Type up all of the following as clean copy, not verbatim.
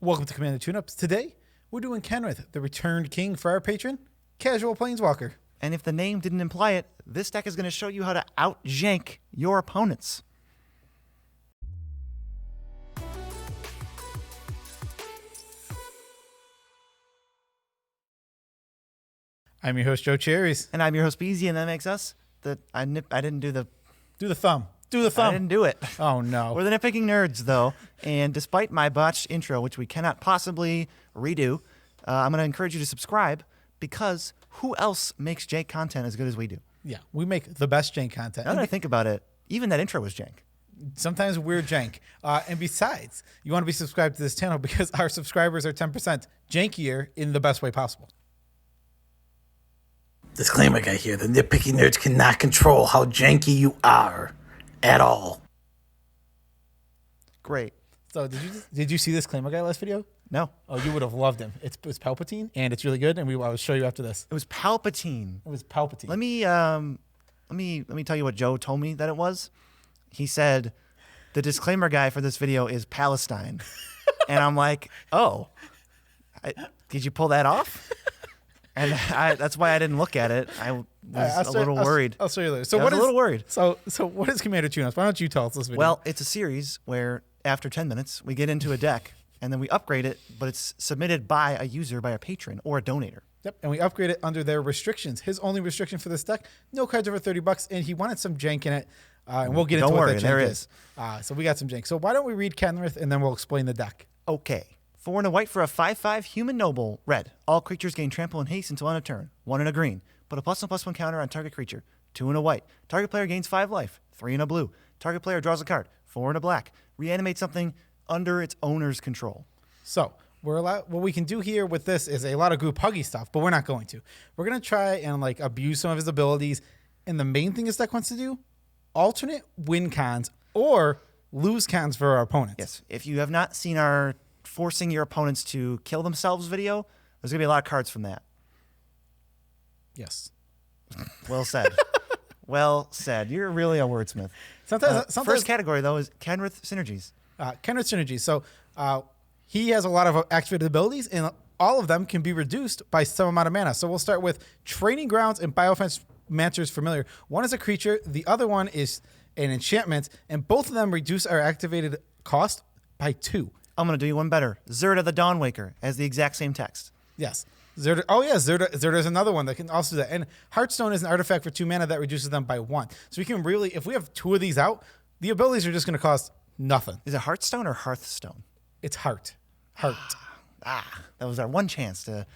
Welcome to Commander Tune-Ups. Today, we're doing Kenrith, the returned king for our patron, Casual Planeswalker. And if the name didn't imply it, this deck is going to show you how to out-jank your opponents. I'm your host, Joe Cherries. And I'm your host, Beezy, and that makes us I didn't do the... Do the thumb. Do the thumb. I didn't do it. Oh, no. We're the Nitpicking nerds, though. And despite my botched intro, which we cannot possibly redo, I'm going to encourage you to subscribe because who else makes jank content as good as we do? Yeah, we make the best jank content. Now that I think about it, even that intro was jank. Sometimes we're jank. And besides, you want to be subscribed to this channel because our subscribers are 10% jankier in the best way possible. Disclaimer guy here, the Nitpicking nerds cannot control how janky you are at all. Great. So did you see this Claimer Guy last video? No. Oh, you would have loved him. It's Palpatine, and it's really good, and I will show you after this. It was Palpatine. It was Palpatine. Let me tell you what Joe told me that it was. He said, the disclaimer guy for this video is Palestine. And I'm like, oh, did you pull that off? And that's why I didn't look at it. I was a little worried. I'll show you later. So I was a little worried. So what is Commander Tune-Ups? Why don't you tell us this video? Well, it's a series where after 10 minutes, we get into a deck, and then we upgrade it, but it's submitted by a user, by a patron, or a donator. Yep, and we upgrade it under their restrictions. His only restriction for this deck, no cards over $30, and he wanted some jank in it, and we'll get into what that jank is. So we got some jank. So why don't we read Kenrith, and then we'll explain the deck. Okay. 4 and a white for a 5/5 human noble, red. All creatures gain trample and haste until end of turn. 1 and a green. Put a +1/+1 counter on target creature. 2 and a white. Target player gains 5 life. 3 and a blue. Target player draws a card. 4 and a black. Reanimate something under its owner's control. So what we can do here with this is a lot of group huggy stuff, but we're not going to. We're going to try and abuse some of his abilities. And the main thing this deck wants to do, alternate win cons or lose cons for our opponents. Yes. If you have not seen our forcing your opponents to kill themselves video, there's going to be a lot of cards from that. Yes. Well said. Well said. You're really a wordsmith. Sometimes first category, though, is Kenrith synergies. Kenrith synergies. So he has a lot of activated abilities, and all of them can be reduced by some amount of mana. So we'll start with Training Grounds and Biofence Mantras Familiar. One is a creature. The other one is an enchantment, and both of them reduce our activated cost by 2. I'm going to do you one better. Zerda the Dawnwaker has the exact same text. Yes. Zerda. Oh, yeah. Zerda is another one that can also do that. And Heartstone is an artifact for 2 mana that reduces them by 1. So we can really, if we have 2 of these out, the abilities are just going to cost nothing. Is it Heartstone or Hearthstone? It's Heart. That was our one chance to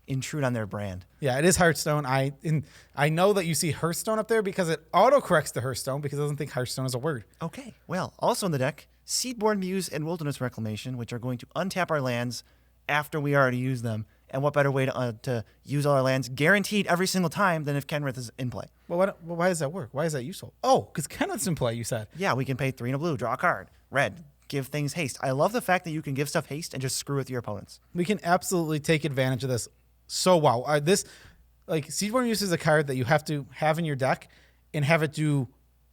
intrude on their brand. Yeah, it is Hearthstone. I know that you see Hearthstone up there because it autocorrects to Hearthstone because it doesn't think Hearthstone is a word. Okay. Well, also in the deck, Seedborn Muse and Wilderness Reclamation, which are going to untap our lands after we already use them. And what better way to use all our lands guaranteed every single time than if Kenrith is in play? Well, why does that work? Why is that useful? Oh, because Kenrith's in play, you said. Yeah, we can pay 3 and a blue, draw a card. Red, give things haste. I love the fact that you can give stuff haste and just screw with your opponents. We can absolutely take advantage of this so well. Seedborn Muse is a card that you have to have in your deck and have it do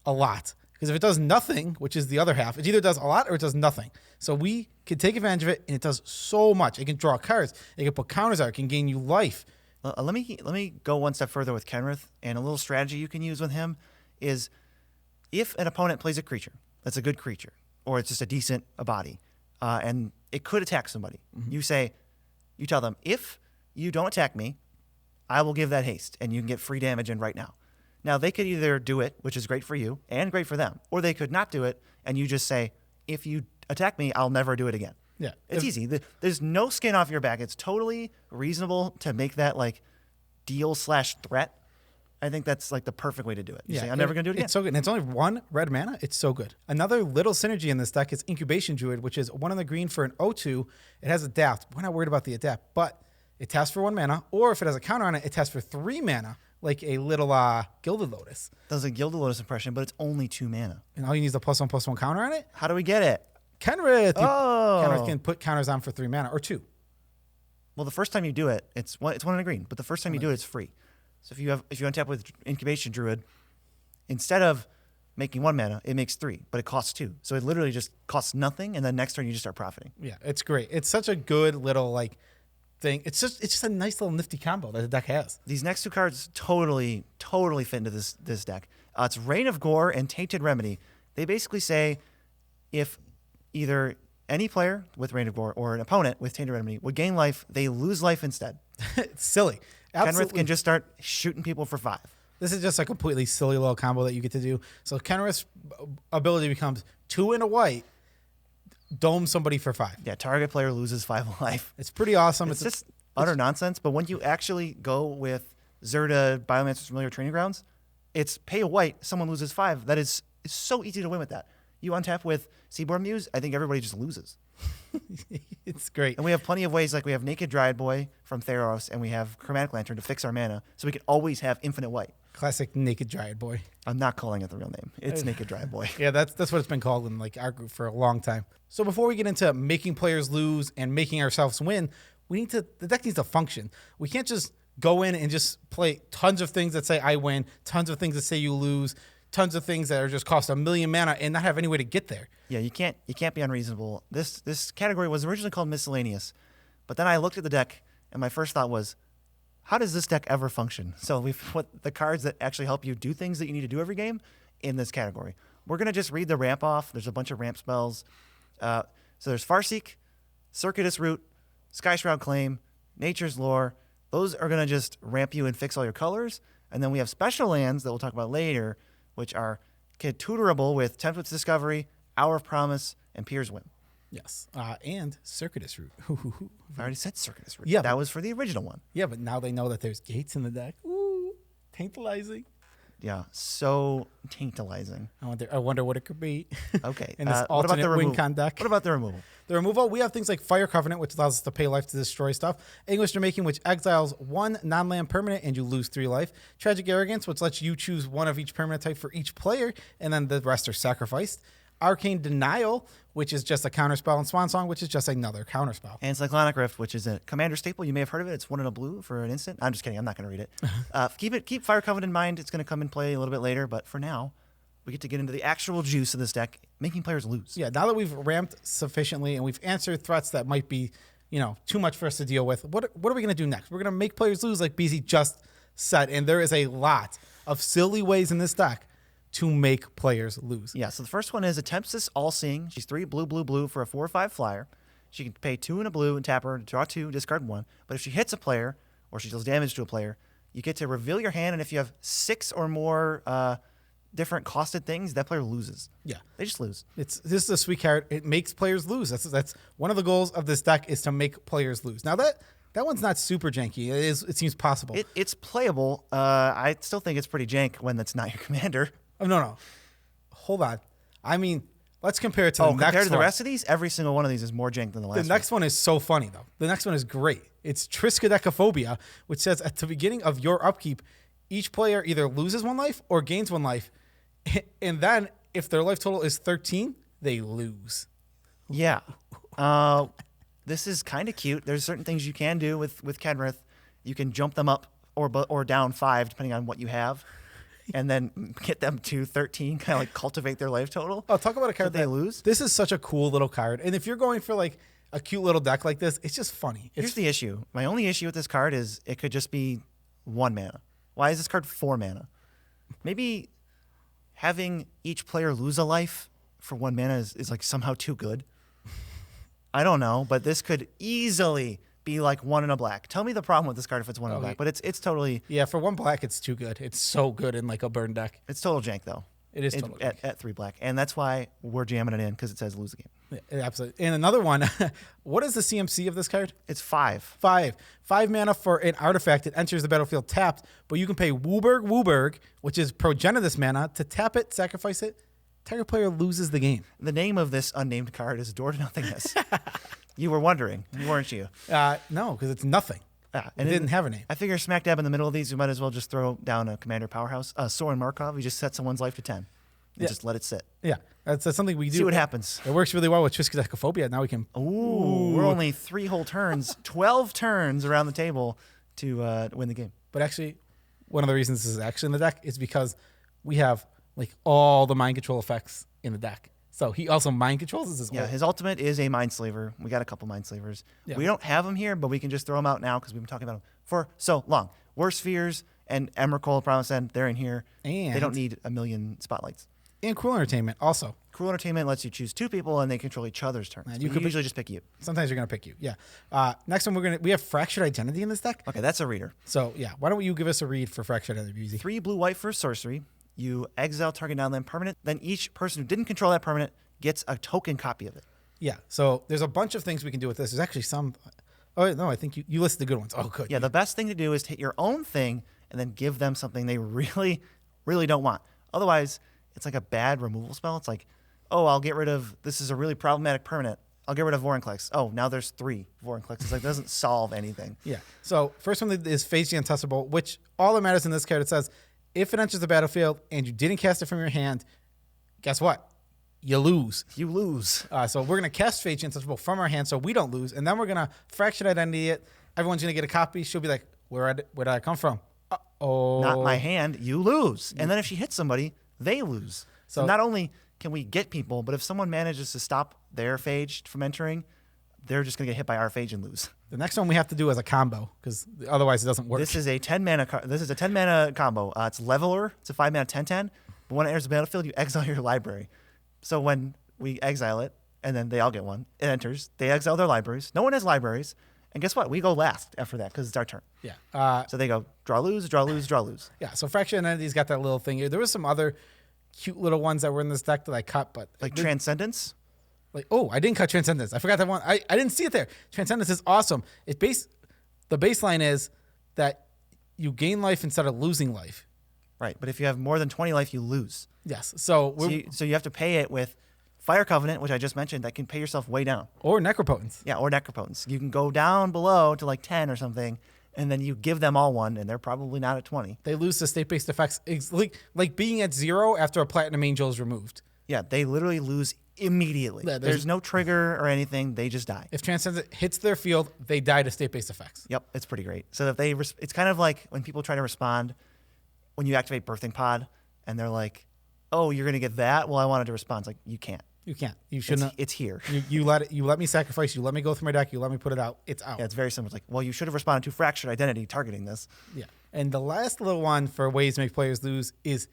a lot. Because if it does nothing, which is the other half, it either does a lot or it does nothing. So we can take advantage of it, and it does so much. It can draw cards. It can put counters out. It can gain you life. Let me go one step further with Kenrith, and a little strategy you can use with him is if an opponent plays a creature that's a good creature, or it's just a decent body, and it could attack somebody, you tell them, if you don't attack me, I will give that haste, and you can get free damage in right now. Now, they could either do it, which is great for you and great for them, or they could not do it, and you just say, if you attack me, I'll never do it again. Yeah. It's easy. There's no skin off your back. It's totally reasonable to make that deal/threat. I think that's the perfect way to do it. You say, I'm never going to do it again. It's so good. And it's only 1 red mana. It's so good. Another little synergy in this deck is Incubation Druid, which is 1 on the green for an 0/2. It has Adapt. We're not worried about the Adapt, but it taps for 1 mana, or if it has a counter on it, it taps for 3 mana. Like a little Gilded Lotus. Does a Gilded Lotus impression, but it's only 2 mana. And all you need is a +1/+1 counter on it? How do we get it? Kenrith. Oh. Kenrith can put counters on for 3 mana, or 2. Well, the first time you do it, it's 1 in a green, but the first time you do it, it's free. So if you untap with Incubation Druid, instead of making 1 mana, it makes 3, but it costs 2. So it literally just costs nothing, and then next turn you just start profiting. Yeah, it's great. It's such a good little like thing. It's just a nice little nifty combo that the deck has. These next 2 cards totally fit into this deck. It's Reign of Gore and Tainted Remedy. They basically say if either any player with Reign of Gore or an opponent with Tainted Remedy would gain life, they lose life instead. It's silly. Kenrith Absolutely. can just start shooting people for 5. This is just a completely silly little combo that you get to do. So Kenrith's ability becomes 2 and a white, dome somebody for 5. Yeah, target player loses 5 life. It's pretty awesome. It's just utter nonsense. But when you actually go with Zerda, Biomancer's Familiar Training Grounds, it's pay a white, someone loses 5. That is it's so easy to win with that. You untap with Seaborn Muse, I think everybody just loses. It's great. And we have plenty of ways, like we have Naked Dryad Boy from Theros, and we have Chromatic Lantern to fix our mana, so we can always have infinite white. Classic Naked Dryad Boy. I'm not calling it the real name. It's Naked Dryad Boy. Yeah, that's what it's been called in like our group for a long time. So before we get into making players lose and making ourselves win, the deck needs to function. We can't just go in and just play tons of things that say I win, tons of things that say you lose, tons of things that are just cost 1 million mana and not have any way to get there. Yeah, you can't be unreasonable. This category was originally called miscellaneous, but then I looked at the deck and my first thought was, how does this deck ever function? So we've put the cards that actually help you do things that you need to do every game in this category. We're gonna just read the ramp off. There's a bunch of ramp spells. So there's Farseek, Circuitous Root, Sky Shroud Claim, Nature's Lore. Those are gonna just ramp you and fix all your colors. And then we have special lands that we'll talk about later, which are tutorable with Template's Discovery, Hour of Promise, and Pier's Whim. Yes. And Circuitous Route. I've already said Circuitous Route. Yeah, that was for the original one. Yeah, but now they know that there's gates in the deck. Ooh, tantalizing. Yeah, so tantalizing. I wonder what it could be. Okay. In this what about alternate the win removal? con deck. What about the removal? The removal, we have things like Fire Covenant, which allows us to pay life to destroy stuff. English Making, which exiles 1 non-land permanent and you lose 3 life. Tragic Arrogance, which lets you choose 1 of each permanent type for each player, and then the rest are sacrificed. Arcane Denial, which is just a counterspell, and Swan Song, which is just another counterspell. And Cyclonic Rift, which is a commander staple. You may have heard of it. It's 1 in a blue for an instant. I'm just kidding. I'm not going to read it. Keep Fire Covenant in mind. It's going to come in play a little bit later, but for now, we get into the actual juice of this deck, making players lose. Yeah, now that we've ramped sufficiently and we've answered threats that might be, too much for us to deal with, what are we going to do next? We're going to make players lose, like BZ just said, and there is a lot of silly ways in this deck to make players lose. Yeah, so the first one is a Tempest All-Seeing. She's 3 blue for a 4/5 flyer. She can pay 2 and a blue and tap her to draw 2, discard 1. But if she hits a player or she deals damage to a player, you get to reveal your hand, and if you have 6 or more different costed things, that player loses. Yeah. They just lose. This is a sweet card. It makes players lose. That's one of the goals of this deck is to make players lose. Now that one's not super janky. It seems possible. It's playable. I still think it's pretty jank when that's not your commander. Oh, no. Hold on. I mean, let's compare it to the next one. Compared to the rest of these, every single one of these is more jank than the last one. The next one is so funny, though. The next one is great. It's Triskaidekaphobia, which says at the beginning of your upkeep, each player either loses 1 life or gains 1 life. And then if their life total is 13, they lose. Yeah. This is kind of cute. There's certain things you can do with Kenrith. You can jump them up or down 5, depending on what you have, and then get them to 13, kind of like cultivate their life total. Oh, talk about a card they lose. This is such a cool little card. And if you're going for like a cute little deck like this, it's just funny. Here's the issue. My only issue with this card is it could just be 1 mana. Why is this card 4 mana? Maybe having each player lose a life for 1 mana is like somehow too good. I don't know, but this could easily be like 1 in a black. Tell me the problem with this card if it's 1 in a black, but it's totally... Yeah, for 1 black, it's too good. It's so good in like a burn deck. It's total jank, though. It is total jank. At 3 black. And that's why we're jamming it in, because it says lose the game. Yeah, absolutely. And another one, what is the CMC of this card? It's 5. 5 mana for an artifact. It enters the battlefield tapped, but you can pay Wooburg, which is Progenitus mana, to tap it, sacrifice it. Target player loses the game. The name of this unnamed card is Door to Nothingness. You were wondering, weren't you? No, because it's nothing. And it didn't have a name. I figure smack dab in the middle of these, you might as well just throw down a commander powerhouse. Soren Markov, you just set someone's life to 10 and just let it sit. Yeah, that's something we do. See what happens. It works really well with Triskaidekaphobia. Now we can... Ooh, we're only 3 whole turns, 12 turns around the table to win the game. But actually, one of the reasons this is actually in the deck is because we have like all the mind control effects in the deck. So he also mind controls his Yeah, his ultimate is a Mind Slaver. We got a couple Mind Slavers. Yeah. We don't have them here, but we can just throw them out now because we've been talking about them for so long. War Spheres and Emrakul, Promise End, they're in here. And they don't need a million spotlights. And Cruel Entertainment also. Cruel Entertainment lets you choose 2 people and they control each other's turns. And You you could could usually just pick you. Sometimes you're gonna pick you. Yeah. Next one we have Fractured Identity in this deck. Okay, that's a reader. So yeah, why don't you give us a read for Fractured Identity, BZ? 3 blue-white for sorcery. You exile target non-land permanent. Then each person who didn't control that permanent gets a token copy of it. Yeah. So there's a bunch of things we can do with this. There's actually some. Oh no, I think you listed the good ones. Oh, good. Yeah, the best thing to do is take your own thing and then give them something they really, really don't want. Otherwise, it's like a bad removal spell. It's like, oh, I'll get rid of, this is a really problematic permanent. I'll get rid of Vorinclex. Oh, now there's 3 Vorinclex. It's like, it doesn't solve anything. Yeah. So first one is Phase the Untouchable, which all that matters in this card. It says if it enters the battlefield and you didn't cast it from your hand, guess what? You lose. You lose. So we're gonna cast Phase the Untouchable from our hand so we don't lose, and then we're gonna Fractured Identity it. Everyone's gonna get a copy. She'll be like, where did I come from? Oh, Not my hand. You lose. And then if she hits somebody, they lose. So not only can we get people, but if someone manages to stop their phage from entering, they're just going to get hit by our phage and lose. The next one we have to do is a combo because otherwise it doesn't work. This is a 10 mana. This is a 10 mana combo. It's Leveler. It's a 5 mana 10/10. But when it enters the battlefield, you exile your library. So when we exile it, and then they all get one, it enters. They exile their libraries. No one has libraries, and guess what? We go last after that because it's our turn. Yeah. So they go draw, lose, draw, lose, draw, lose. Yeah. So Fractured Identity's got that little thing here. There was some other cute little ones that were in this deck that I cut, but Like Transcendence. Like, oh, I didn't cut Transcendence. I forgot that one. I didn't see it there. Transcendence is awesome. The baseline is that you gain life instead of losing life. Right, but if you have more than 20 life, you lose. Yes. So you have to pay it with Fire Covenant, which I just mentioned, that can pay yourself way down. Or Necropotence. Yeah, or Necropotence. You can go down below to like 10 or something, and then you give them all one, and they're probably not at 20. They lose to state-based effects, like being at 0 after a Platinum Angel is removed. Yeah, they literally lose immediately. Yeah, there's no trigger or anything. They just die. If Transcendence hits their field, they die to state-based effects. Yep, it's pretty great. So if they, it's kind of like when people try to respond when you activate Birthing Pod, and they're like, "Oh, you're gonna get that? Well, I wanted to respond." It's like you can't. You can't. You shouldn't. It's here. You let me sacrifice. You let me go through my deck. You let me put it out. It's out. Yeah, it's very simple. It's like, well, you should have responded to Fractured Identity targeting this. Yeah. And the last little one for ways to make players lose is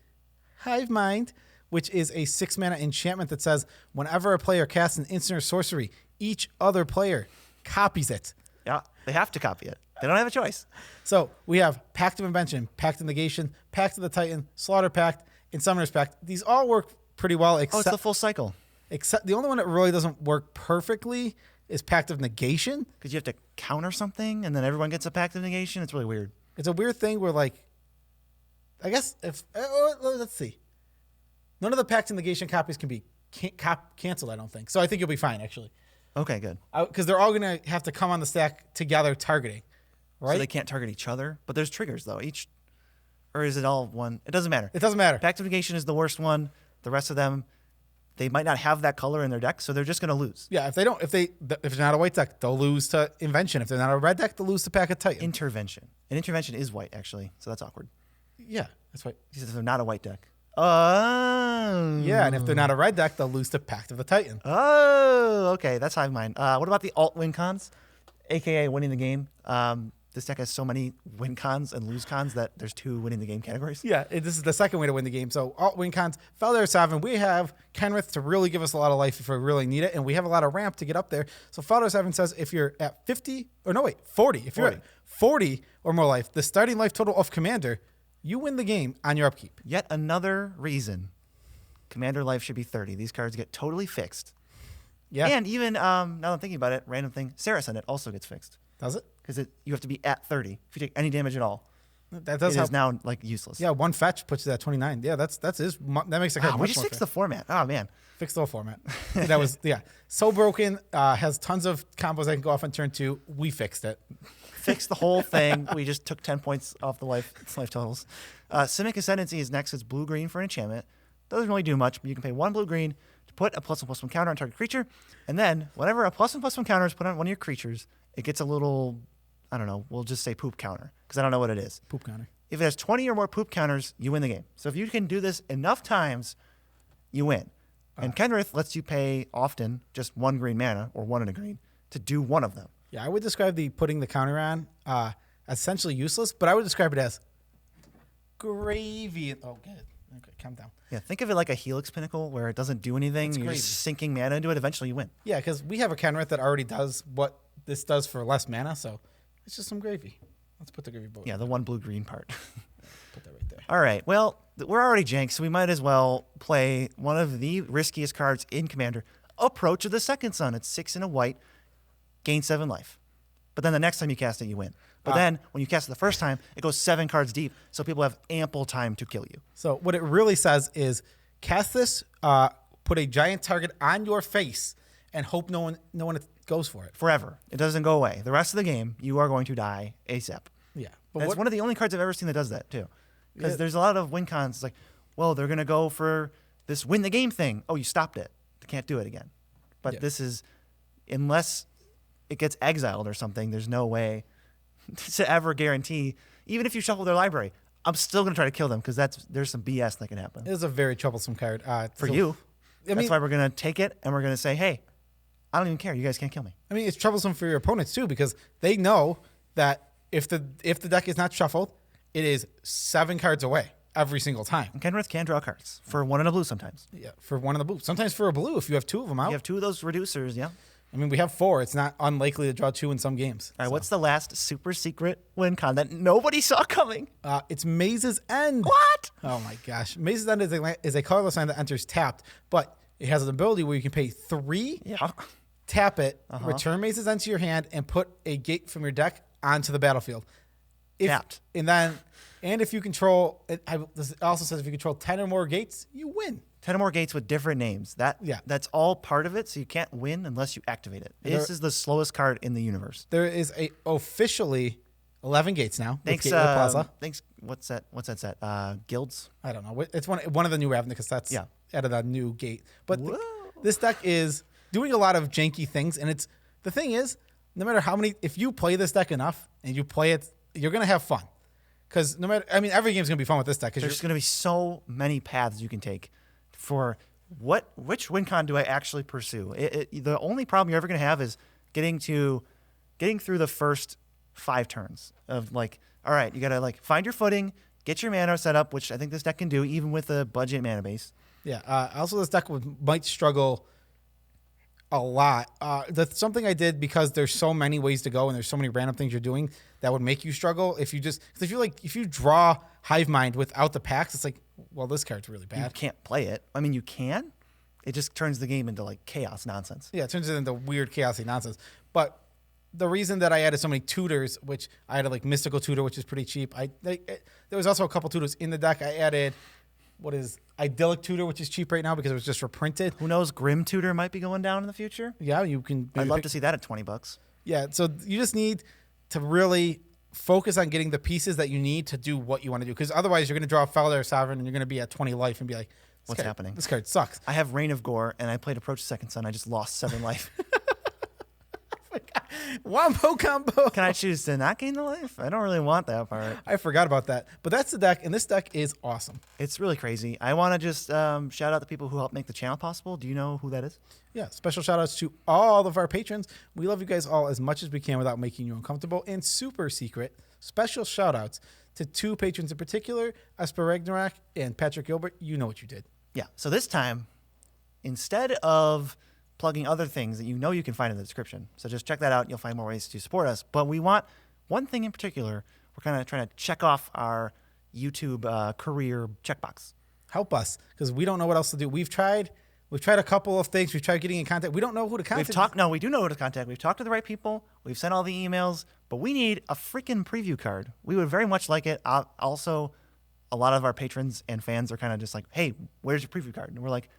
Hive Mind, which is a 6 mana enchantment that says whenever a player casts an instant or sorcery, each other player copies it. Yeah, they have to copy it. They don't have a choice. So we have Pact of Invention, Pact of Negation, Pact of the Titan, Slaughter Pact, and Summoner's Pact. These all work pretty well. It's the full cycle. Except the only one that really doesn't work perfectly is Pact of Negation. Because you have to counter something, and then everyone gets a Pact of Negation. It's really weird. It's a weird thing where, like, I guess if let's see, none of the Pact of Negation copies can be canceled. I don't think so. I think you'll be fine actually. Okay, good. Because they're all gonna have to come on the stack together targeting, right? So they can't target each other, but there's triggers though. Or is it all one? It doesn't matter. It doesn't matter. Pact of Negation is the worst one. The rest of them, they might not have that color in their deck, so they're just gonna lose. Yeah, if they're not a white deck, they'll lose to Invention. If they're not a red deck, they'll lose to Pact of Titan. Intervention. And Intervention is white actually, so that's awkward. Yeah, that's right. He says they're not a white deck. Oh. Yeah, and if they're not a red deck, they'll lose to Pact of the Titan. Oh, okay. That's Hive Mind. What about the alt win cons, aka winning the game? This deck has so many win cons and lose cons that there's 2 winning the game categories. Yeah, this is the second way to win the game. So alt win cons, Felder 7, we have Kenrith to really give us a lot of life if we really need it, and we have a lot of ramp to get up there. So Felder 7 says if you're at 40, if you're at 40 or more life, the starting life total of Commander, you win the game on your upkeep. Yet another reason Commander life should be 30. These cards get totally fixed. Yeah. And even, now that I'm thinking about it, random thing, Sarah Senate also gets fixed. Does it? Because you have to be at 30. If you take any damage at all, That does it help. is now like useless. Yeah, one fetch puts you at 29. Yeah, that makes the card Wow, we much just more fixed fair. the format. Oh, man. Fixed the whole format. That was, yeah. So Broken has tons of combos that can go off on turn 2. We fixed it. Fixed the whole thing. We just took 10 points off the life totals. Simic Ascendancy is next. It's blue-green for an enchantment. Doesn't really do much, but you can pay 1 blue-green to put a +1/+1 counter on target creature. And then whenever a +1/+1 counter is put on one of your creatures, it gets a little, I don't know, we'll just say poop counter because I don't know what it is. Poop counter. If it has 20 or more poop counters, you win the game. So if you can do this enough times, you win. And Kenrith lets you pay often just 1 green mana or 1 and a green to do one of them. Yeah, I would describe the putting the counter on essentially useless, but I would describe it as gravy. Oh, good. Okay, calm down. Yeah, think of it like a Helix Pinnacle where it doesn't do anything. You're just sinking mana into it. Eventually you win. Yeah, because we have a Kenrith that already does what this does for less mana, so it's just some gravy. Let's put the gravy boat. Yeah, the 1 blue-green part. Put that right there. All right. Well, we're already jank, so we might as well play one of the riskiest cards in Commander, Approach of the Second Sun. It's 6 and a white, gain 7 life. But then the next time you cast it, you win. But then when you cast it the first time, it goes 7 cards deep, so people have ample time to kill you. So what it really says is cast this, put a giant target on your face, and hope no one goes for it. Forever. It doesn't go away. The rest of the game, you are going to die ASAP. Yeah. But that's one of the only cards I've ever seen that does that, too. Because there's a lot of win cons. It's like, well, they're going to go for this win the game thing. Oh, you stopped it. They can't do it again. But this is, unless it gets exiled or something, there's no way to ever guarantee, even if you shuffle their library, I'm still going to try to kill them because there's some BS that can happen. It is a very troublesome card. For you. That's why we're going to take it and we're going to say, hey, I don't even care. You guys can't kill me. I mean, it's troublesome for your opponents, too, because they know that if the deck is not shuffled, it is 7 cards away every single time. And Kenrith can draw cards for 1 and a blue sometimes. Yeah, for 1 in the blue. Sometimes for a blue if you have 2 of them out. You have 2 of those reducers, yeah. I mean, we have 4. It's not unlikely to draw 2 in some games. All right, what's the last super secret win con that nobody saw coming? It's Maze's End. What? Oh, my gosh. Maze's End is a colorless land that enters tapped, but it has an ability where you can pay 3, tap it, return Maze's End to your hand, and put a gate from your deck onto the battlefield. Tapped. And if you control, it also says if you control 10 or more gates, you win. 10 or more gates with different names. That's all part of it, so you can't win unless you activate it. This is the slowest card in the universe. There is officially 11 gates now. Thanks, with Gateway Plaza. Thanks. What's that set? Guilds? I don't know. It's one of the new Ravnica sets. Yeah. Added a new gate. But this deck is doing a lot of janky things, and the thing is, no matter how many, if you play this deck enough and you play it, you're gonna have fun. Because every game's gonna be fun with this deck. Because there's gonna be so many paths you can take for which win con do I actually pursue. The only problem you're ever gonna have is getting through the first 5 turns of like, all right, you gotta like find your footing, get your mana set up, which I think this deck can do even with a budget mana base. Yeah. Also, this deck might struggle a lot. That's something I did because there's so many ways to go and there's so many random things you're doing that would make you struggle. If you draw Hive Mind without the packs, it's like, well, this card's really bad. You can't play it. I mean, you can. It just turns the game into like chaos nonsense. Yeah, it turns it into weird chaosy nonsense. But the reason that I added so many tutors, which I added like Mystical Tutor, which is pretty cheap. There was also a couple tutors in the deck. I added Idyllic Tutor, which is cheap right now because it was just reprinted. Who knows? Grim Tutor might be going down in the future. Yeah, you can. I'd love to see that at $20. Yeah, so you just need to really focus on getting the pieces that you need to do what you want to do. Because otherwise, you're going to draw a Felidar Sovereign and you're going to be at 20 life and be like, what's happening? This card sucks. I have Reign of Gore and I played Approach the Second Sun. I just lost 7 life. Wombo combo. Can I choose to not gain the life? I don't really want that part. I forgot about that. But that's the deck, and this deck is awesome. It's really crazy. I want to just shout out the people who helped make the channel possible. Do you know who that is? Yeah, special shout outs to all of our patrons. We love you guys all as much as we can without making you uncomfortable. And super secret, special shout outs to 2 patrons in particular, Esper Ragnarok and Patrick Gilbert. You know what you did. Yeah, so this time, instead of plugging other things that you know you can find in the description. So just check that out. You'll find more ways to support us. But we want one thing in particular. We're kind of trying to check off our YouTube career checkbox. Help us, because we don't know what else to do. We've tried a couple of things. We've tried getting in contact. We don't know who to contact. No, we do know who to contact. We've talked to the right people. We've sent all the emails. But we need a freaking preview card. We would very much like it. Also, a lot of our patrons and fans are kind of just like, hey, where's your preview card? And we're like,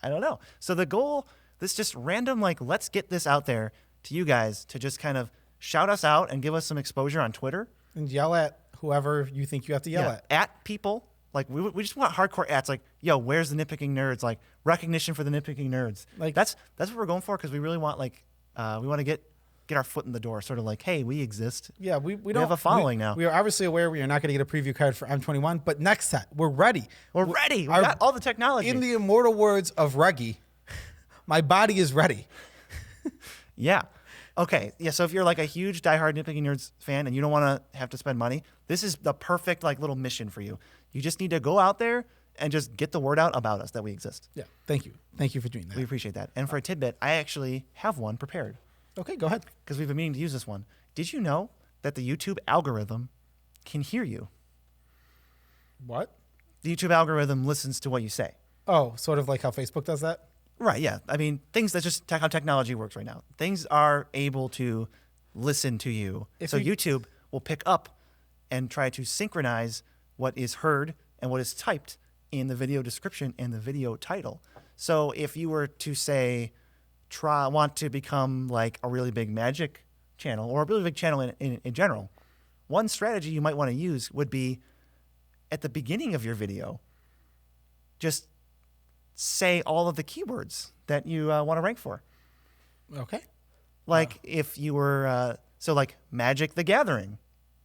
I don't know. So the goal... This just random, like, let's get this out there to you guys to just kind of shout us out and give us some exposure on Twitter. And yell at whoever you think you have to yell at. At people. Like, we just want hardcore ats. Like, yo, where's the Nitpicking Nerds? Like, recognition for the Nitpicking Nerds. Like, that's what we're going for because we really want, like, we want to get get our foot in the door, sort of like, hey, we exist. Yeah, we don't have a following now. We are obviously aware we are not going to get a preview card for M21, but next set, we're ready. We're ready. We got all the technology. In the immortal words of Reggie, my body is ready. Yeah. Okay. Yeah. So if you're like a huge diehard Nitpicking Nerds fan and you don't want to have to spend money, this is the perfect like little mission for you. You just need to go out there and just get the word out about us that we exist. Yeah. Thank you. Thank you for doing that. We appreciate that. And for a tidbit, I actually have one prepared Okay, go ahead. because we've been meaning to use this one. Did you know that the YouTube algorithm can hear you? What? The YouTube algorithm listens to what you say. Oh, sort of like how Facebook does that? Right, yeah. I mean, things that's just how technology works right now. Things are able to listen to you. So YouTube will pick up and try to synchronize what is heard and what is typed in the video description and the video title. So if you were to say, want to become like a really big magic channel or a really big channel in general, one strategy you might want to use would be at the beginning of your video, just say all of the keywords that you want to rank for. Okay. Like if you were, so like Magic the Gathering,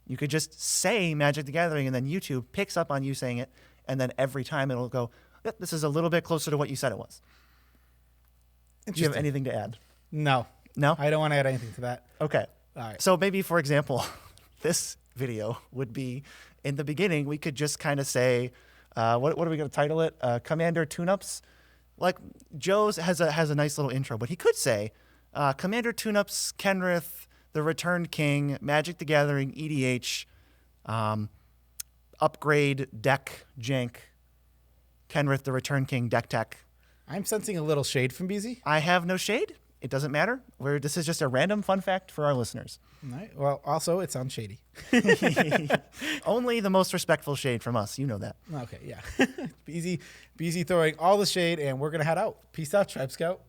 you could just say Magic the Gathering and then YouTube picks up on you saying it. And then every time it'll go, yep, this is a little bit closer to what you said it was. Do you have anything to add? No. No? I don't want to add anything to that. Okay. All right. So maybe, for example, this video would be in the beginning, we could just kind of say, what are we going to title it? Commander Tune-Ups. Like Joe's has a nice little intro, but he could say Commander Tune-Ups, Kenrith, the Returned King, Magic the Gathering, EDH, upgrade, deck, jank, Kenrith, the Returned King, deck tech. I'm sensing a little shade from BZ. I have no shade. It doesn't matter. This is just a random fun fact for our listeners. All right. Well, also, it sounds shady. Only the most respectful shade from us. You know that. Okay, yeah. BZ throwing all the shade, and we're going to head out. Peace out, Tribe Scout.